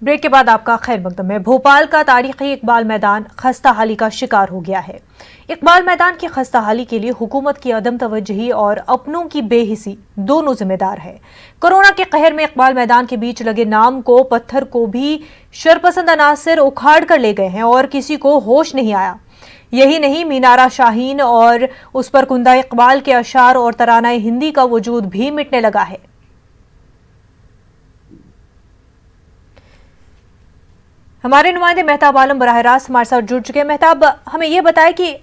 Break के बाद आपका खैर मकदम है। भोपाल का तारीखी इकबाल मैदान खस्ता हाली का शिकार हो गया है। इकबाल मैदान की खस्ता हाली के लिए हुकूमत की अदम तवज्जुही और अपनों की बेहिसी दोनों जिम्मेदार है। कोरोना के कहर में इकबाल मैदान के बीच लगे नाम को पत्थर को भी शरपसंद अनासिर उखाड़ कर ले गए हैं और किसी को होश नहीं आया। यही नहीं, मीनारा शाहीन और उस पर कुंदा इकबाल के अशार और तराना हिंदी का वजूद भी मिटने लगा है। हमारे नुमाइंदे मेहताब आलम बराह रास्त हमारे साथ जुड़ चुके हैं। मेहताब, हमें ये बताएं कि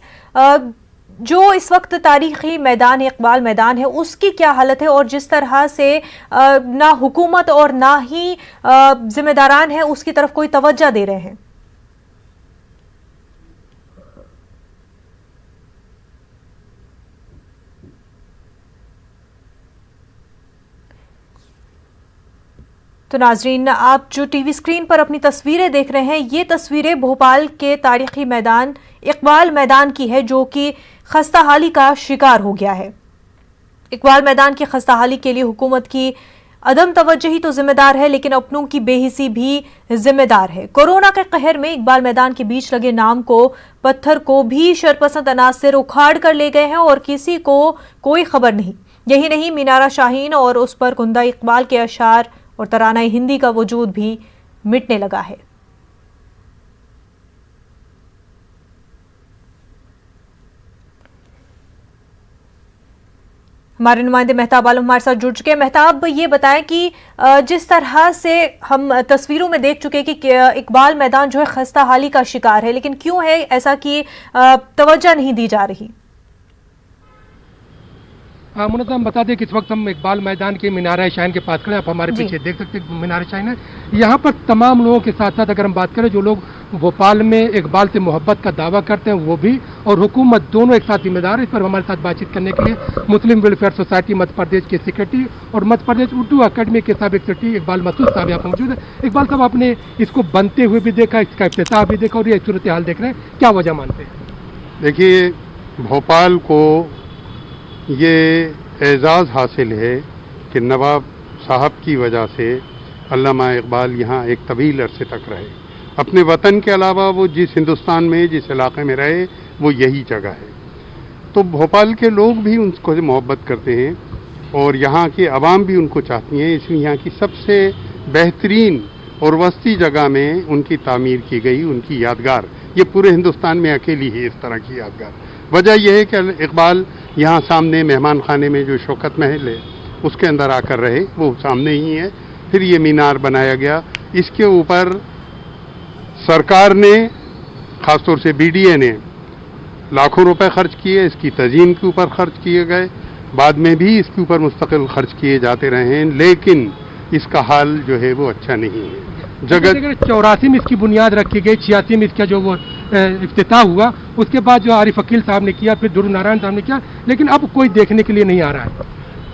जो इस वक्त तारीखी मैदान है, इकबाल मैदान है, उसकी क्या हालत है और जिस तरह से ना हुकूमत और ना ही जिम्मेदारान है उसकी तरफ कोई तवज्जो दे रहे हैं। तो नाजरीन, आप जो टीवी स्क्रीन पर अपनी तस्वीरें देख रहे हैं, ये तस्वीरें भोपाल के तारीखी मैदान इकबाल मैदान की है, जो कि खस्ताहाली का शिकार हो गया है। इकबाल मैदान की खस्ताहाली के लिए हुकूमत की अदम तवज्जुही तो जिम्मेदार है, लेकिन अपनों की बेहिसी भी जिम्मेदार है। कोरोना के कहर में इकबाल मैदान के बीच लगे नाम को पत्थर को भी शरपसंद अनासिर उखाड़ कर ले गए हैं और किसी को कोई खबर नहीं। यही नहीं, मीनारा शाहीन और उस पर कुंदा इकबाल के अशार और तराना हिंदी का वजूद भी मिटने लगा है। हमारे नुमाइंदे मेहताब आलम हमारे साथ जुड़ चुके हैं। मेहताब, ये बताएं कि जिस तरह से हम तस्वीरों में देख चुके कि इकबाल मैदान जो है खस्ता हाली का शिकार है, लेकिन क्यों है ऐसा कि तवज्जो नहीं दी जा रही? मुनज़्ज़म बता दें कि इस वक्त हम इकबाल मैदान के मीनारा शाहीन के पास खड़े हैं। आप हमारे पीछे देख सकते हैं मीनारा शाहीन है। यहाँ पर तमाम लोगों के साथ साथ अगर हम बात करें, जो लोग भोपाल में इकबाल से मोहब्बत का दावा करते हैं वो भी, और हुकूमत, दोनों एक साथ जिम्मेदार है। इस पर हमारे साथ बातचीत करने के लिए मुस्लिम वेलफेयर सोसाइटी मध्य प्रदेश के सेक्रेटरी और मध्य प्रदेश उर्दू अकेडमी के साबिक सेक्रेटरी इकबाल मसूद साहब यहाँ मौजूद है। इकबाल साहब, आपने इसको बनते हुए भी देखा, इसका इफ्तिताह भी देखा और ये सूरत हाल देख रहे हैं, क्या वजह मानते हैं? देखिए, भोपाल को ये एजाज़ हासिल है कि नवाब साहब की वजह से अल्लामा इकबाल यहाँ एक तवील अरसे तक रहे। अपने वतन के अलावा वो जिस हिंदुस्तान में, जिस इलाके में रहे, वो यही जगह है। तो भोपाल के लोग भी उनको मोहब्बत करते हैं और यहाँ की आवाम भी उनको चाहती हैं। इसलिए यहाँ की सबसे बेहतरीन और वस्ती जगह में उनकी तामीर की गई, उनकी यादगार। ये पूरे हिंदुस्तान में अकेली है इस तरह की यादगार। वजह यह है कि इकबाल यहाँ सामने मेहमान खाने में जो शौकत महल है उसके अंदर आकर रहे, वो सामने ही है। फिर ये मीनार बनाया गया, इसके ऊपर सरकार ने, ख़ासतौर से बीडीए ने लाखों रुपए खर्च किए, इसकी तज़ीन के ऊपर खर्च किए गए, बाद में भी इसके ऊपर मुस्तकिल खर्च किए जाते रहे हैं, लेकिन इसका हाल जो है वो अच्छा नहीं है। जगत 84 में इसकी बुनियाद रखी गई, 86 में इसका जो वो इफ्तिताह हुआ, उसके बाद जो आरिफ अकील साहब ने किया, फिर ध्रुव नारायण साहब ने किया, लेकिन अब कोई देखने के लिए नहीं आ रहा है।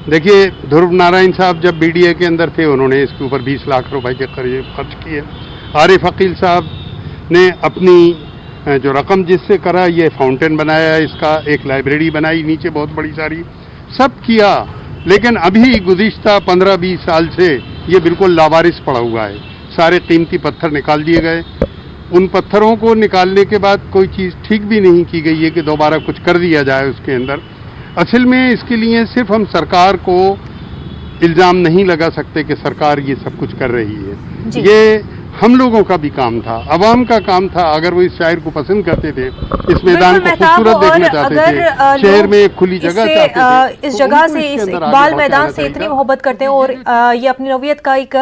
देखिए, ध्रुव नारायण साहब जब बीडीए के अंदर थे, उन्होंने इसके ऊपर 20 लाख रुपए के करीब खर्च किए। आरिफ अकील साहब ने अपनी जो रकम जिससे करा, ये फाउंटेन बनाया, इसका एक लाइब्रेरी बनाई नीचे बहुत बड़ी सारी, सब किया। लेकिन अभी गुज़िश्ता 15-20 साल से ये बिल्कुल लावारिस पड़ा हुआ है। सारे कीमती पत्थर निकाल दिए गए। उन पत्थरों को निकालने के बाद कोई चीज़ ठीक भी नहीं की गई है कि दोबारा कुछ कर दिया जाए उसके अंदर। असल में इसके लिए सिर्फ हम सरकार को इल्ज़ाम नहीं लगा सकते कि सरकार ये सब कुछ कर रही है। ये हम लोगों का भी काम था, अवाम का काम था। अगर वो इस शायर को पसंद करते थे, इस मैदान को खूबसूरत देखना चाहते थे, शहर में एक खुली जगह चाहते थे, इस जगह से, इस इकबाल मैदान से इतनी मोहब्बत करते हैं और ये अपनी नौयत का एक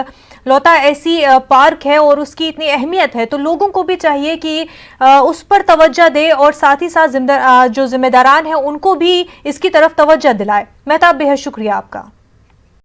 लौता ऐसी पार्क है और उसकी इतनी अहमियत है, तो लोगों को भी चाहिए कि उस पर तवज्जो दे और साथ ही साथ जो जिम्मेदारान हैं उनको भी इसकी तरफ तवज्जो दिलाए। मेहताब, बेहद शुक्रिया आपका।